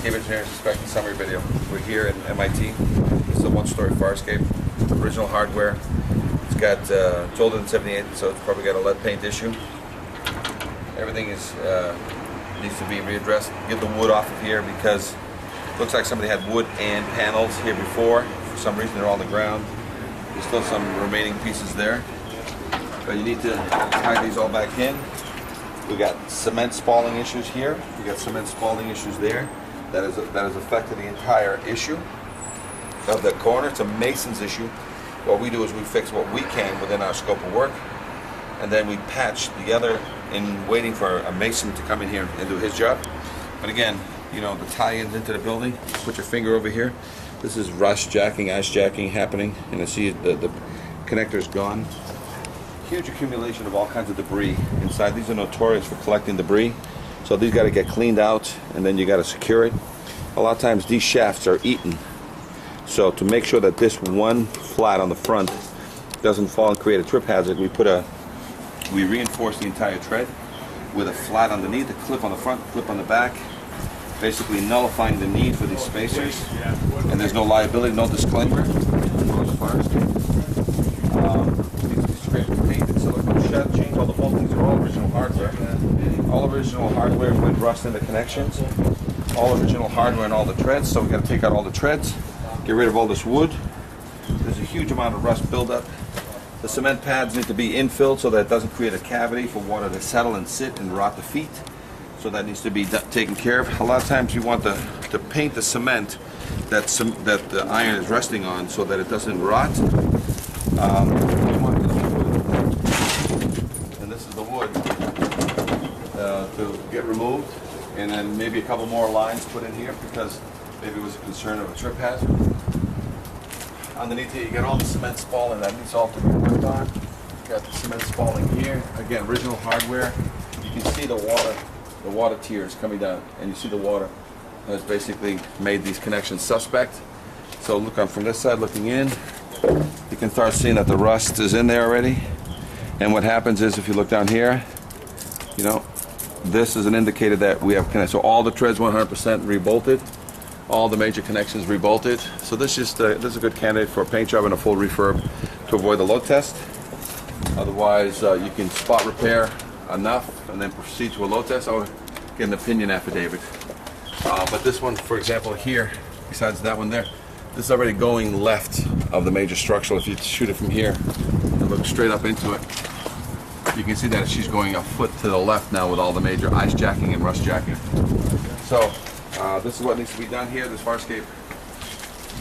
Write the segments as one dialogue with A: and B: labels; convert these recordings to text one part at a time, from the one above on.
A: Farscape Engineers Inspection Summary Video. We're here in MIT. This is a one-story Farscape, original hardware. It's got, it's older than '78, so it's probably got a lead paint issue. Everything is needs to be readdressed. Get the wood off of here because it looks like somebody had wood and panels here before. For some reason they're on the ground. There's still some remaining pieces there. But you need to tie these all back in. We got cement spalling issues here. We got cement spalling issues there. That has affected the entire issue of the corner. It's a mason's issue. What we do is we fix what we can within our scope of work, and then we patch together in waiting for a mason to come in here and do his job. But again, you know, the tie-ins into the building. Put your finger over here. This is rust jacking, ice jacking happening, and I see the connector's gone. Huge accumulation of all kinds of debris inside. These are notorious for collecting debris, so these got to get cleaned out, and then you got to secure it. A lot of times these shafts are eaten, so to make sure that this one flat on the front doesn't fall and create a trip hazard, we reinforce the entire tread with a flat underneath, a clip on the front, clip on the back, basically nullifying the need for these spacers. And there's no liability, no disclaimer. Change all the bolts. These are all original hardware. All original hardware with rust in the connections. All original hardware and all the treads. So we got to take out all the treads, get rid of all this wood. There's a huge amount of rust buildup. The cement pads need to be infilled so that it doesn't create a cavity for water to settle and sit and rot the feet. So that needs to be taken care of. A lot of times you want to paint the cement that the iron is resting on so that it doesn't rot. This is the wood to get removed, and then maybe a couple more lines put in here because maybe it was a concern of a trip hazard. Underneath here you got all the cement spalling that needs all to be worked on. You got the cement spalling here. Again, original hardware. You can see the water tears coming down, and you see the water has basically made these connections suspect. So look, I'm from this side looking in. You can start seeing that the rust is in there already. And what happens is, if you look down here, you know, this is an indicator that we have connected. So all the treads 100% rebolted, all the major connections rebolted. So this is a good candidate for a paint job and a full refurb to avoid the load test. Otherwise, you can spot repair enough and then proceed to a load test or get an opinion affidavit. But this one, for example, here, besides that one there, this is already going left of the major structural. If you shoot it from here and look straight up into it, you can see that she's going a foot to the left now with all the major ice jacking and rust jacking. So this is what needs to be done here. This Farscape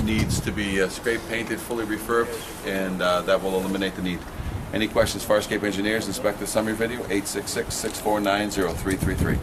A: needs to be scraped, painted, fully refurbed, and that will eliminate the need. Any questions, Farscape Engineers, inspect the summary video, 866-649-0333.